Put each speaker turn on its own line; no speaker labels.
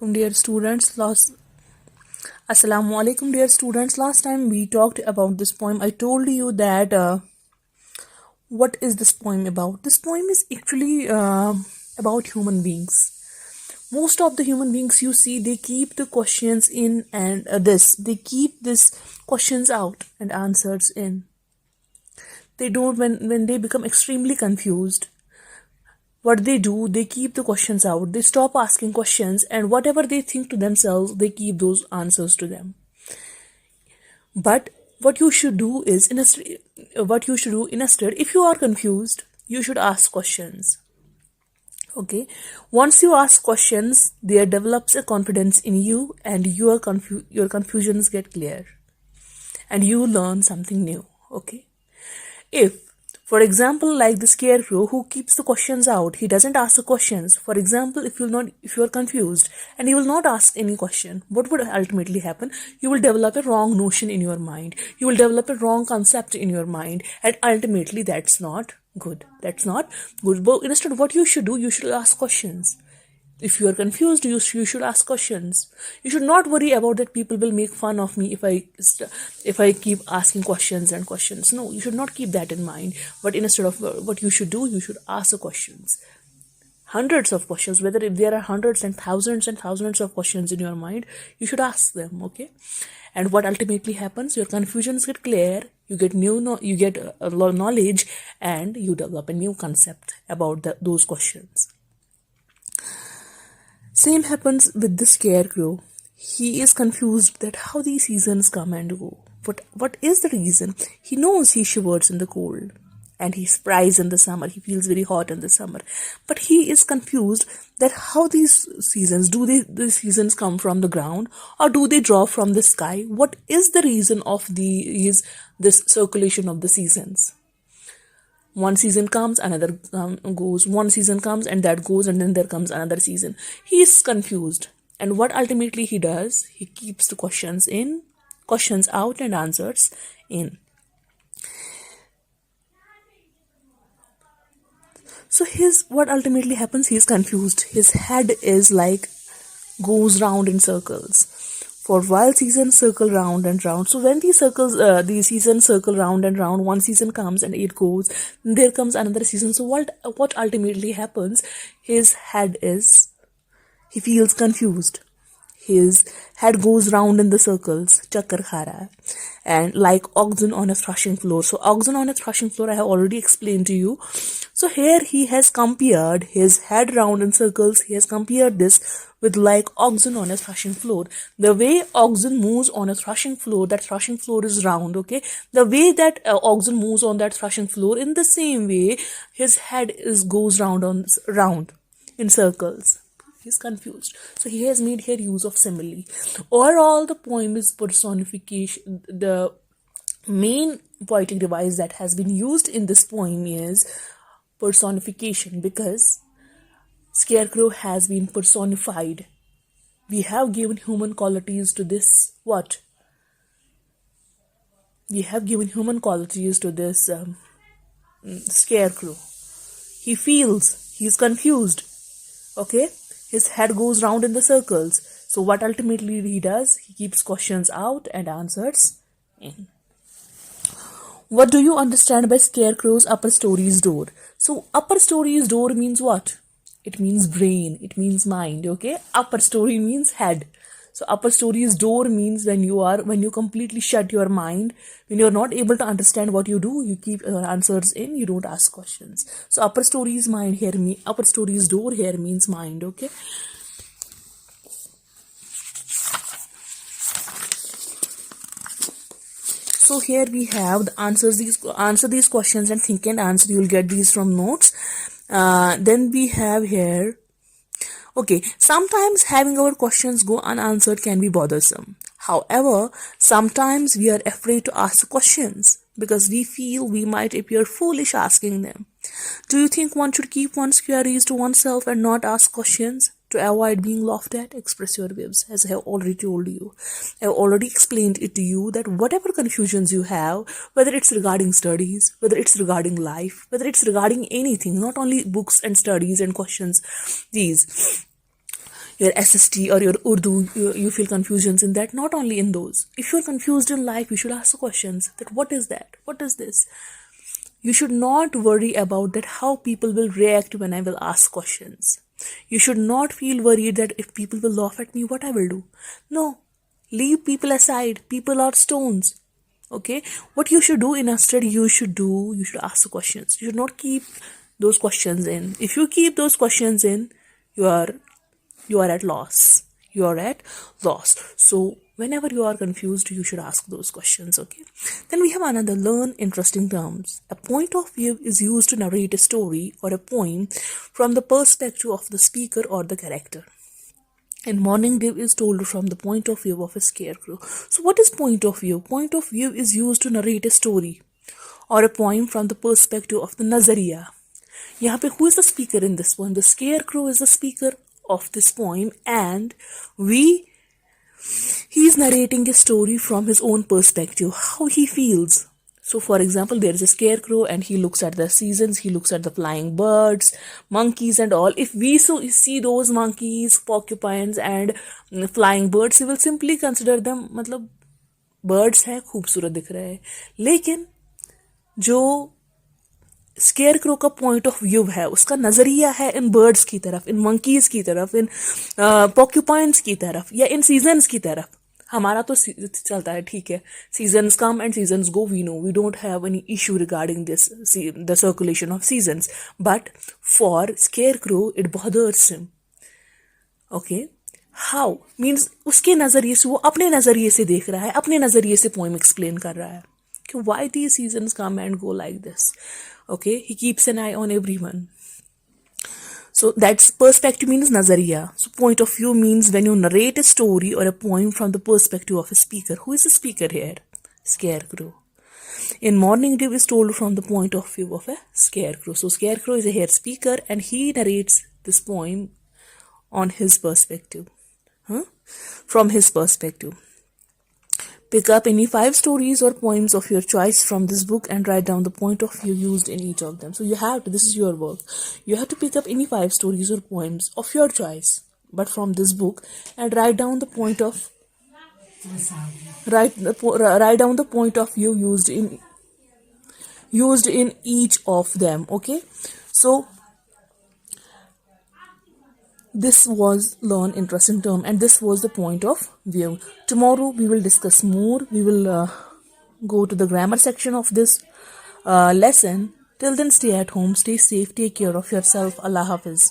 Dear students, Assalamu alaikum, dear students. Last time we talked about this poem. I told you that what is this poem about? This poem is actually about human beings. Most of the human beings you see, they keep the questions in and they keep this questions out and answers in. They don't when they become extremely confused. What they do, they keep the questions out, they stop asking questions, and whatever they think to themselves, they keep those answers to them. But what you should do is, instead, if you are confused, you should ask questions. Okay, once you ask questions, there develops a confidence in you, and your confusions get clear, and you learn something new. Okay, if, for example, like the scarecrow who keeps the questions out, he doesn't ask the questions. For example, if you're confused and you will not ask any question, what would ultimately happen? You will develop a wrong notion in your mind. You will develop a wrong concept in your mind, and ultimately that's not good. That's not good. But instead, what you should do, you should ask questions. If you are confused, you should ask questions. You should not worry about that people will make fun of me if I keep asking questions and questions. No, you should not keep that in mind. But instead of what you should do, you should ask the questions. Hundreds of questions, whether if there are hundreds and thousands of questions in your mind, you should ask them. Okay, and what ultimately happens? Your confusions get clear. You get you get a lot of knowledge, and you develop a new concept about those questions. Same happens with the scarecrow. He is confused that how these seasons come and go. What is the reason? He knows he shivers in the cold and he sprays in the summer. He feels very hot in the summer. But he is confused that how these seasons, the seasons come from the ground or do they drop from the sky? What is the reason of this circulation of the seasons? One season comes, another goes. One season comes and that goes, and then there comes another season. He is confused, and what ultimately he does, he keeps the questions out and answers in. So what ultimately happens, he is confused. His head is like goes round in circles. For while seasons circle round and round, so when these seasons circle round and round, one season comes and it goes, there comes another season. So what ultimately happens? He feels confused. His head goes round in the circles, chakkar khara, and like oxen on a threshing floor. So oxen on a threshing floor, I have already explained to you. So here he has compared his head round in circles. He has compared this with like oxen on a threshing floor. The way oxen moves on a threshing floor, that threshing floor is round. Okay, the way that oxen moves on that threshing floor, in the same way, his head goes round in circles. He's confused. So he has made here use of simile. Overall, the poem is personification. The main poetic device that has been used in this poem is personification, because scarecrow has been personified. We have given human qualities to this what? We have given human qualities to this scarecrow. He feels, he's confused. Okay, his head goes round in the circles. So what ultimately he does, he keeps questions out and answers in. What do you understand by scarecrow's upper stories door? So upper stories door means what? It means brain, it means mind. Okay, upper story means head. So upper stories door means when you completely shut your mind, when you're not able to understand what you do, you keep answers in, you don't ask questions. So upper stories mind here upper stories door here means mind. Okay, so here we have the answer these questions and think and answer. You'll get these from notes. Then we have here, okay, sometimes having our questions go unanswered can be bothersome. However, sometimes we are afraid to ask questions because we feel we might appear foolish asking them. Do you think one should keep one's queries to oneself and not ask questions? To avoid being laughed at, express your views. As I have already told you, I have already explained it to you that whatever confusions you have, whether it's regarding studies, whether it's regarding life, whether it's regarding anything, not only books and studies and questions, these, your SST or your Urdu, you feel confusions in that. Not only in those. If you're confused in life, you should ask the questions that what is that? What is this? You should not worry about that how people will react when I will ask questions. You should not feel worried that if people will laugh at me, what I will do. No, leave people aside. People are stones. Okay, what you should do in a study, you should ask the questions. You should not keep those questions in. If you keep those questions in, you are at loss. You are at loss. So whenever you are confused, you should ask those questions. Okay, then we have another, learn interesting terms. A point of view is used to narrate a story or a poem from the perspective of the speaker or the character. And morning dew is told from the point of view of a scarecrow. So what is point of view? Point of view is used to narrate a story or a poem from the perspective of the nazariya. यहाँ पे who is the speaker in this poem? The scarecrow is the speaker of this poem, and he is narrating a story from his own perspective, how he feels. So for example, there is a scarecrow and he looks at the seasons, he looks at the flying birds, monkeys and all. If we see those monkeys, porcupines and flying birds, we will simply consider them मतलब birds है, खूबसूरत दिख रहे हैं. लेकिन जो scarecrow का point of view है, उसका नजरिया है इन बर्ड्स की तरफ, इन मंकीज की तरफ, इन पॉक्यूपाइंस की तरफ, या इन सीजन्स की तरफ. हमारा तो चलता है, ठीक है, seasons come and seasons go, we know, we don't have any issue regarding this, the circulation of seasons. But for scarecrow it bothers him. Okay, how means उसके नजरिए से, वो अपने नजरिए से देख रहा है, अपने नजरिए से पोएम एक्सप्लेन कर रहा है कि why these seasons come and go like this. Okay, he keeps an eye on everyone. So that's perspective means nazariya. So point of view means when you narrate a story or a poem from the perspective of a speaker. Who is the speaker here? Scarecrow. In Morning Dew is told from the point of view of a scarecrow. So scarecrow is a here speaker and he narrates this poem on his perspective. From his perspective. Pick up any 5 stories or poems of your choice from this book and write down the point of view used in each of them. So you have to, this is your work. You have to pick up any 5 stories or poems of your choice, but from this book, and write down the point of write down the point of view used in each of them. Okay, so this was learn interesting term, and this was the point of view. Tomorrow we will discuss more. We will go to the grammar section of this lesson. Till then, stay at home, stay safe, take care of yourself. Allah Hafiz.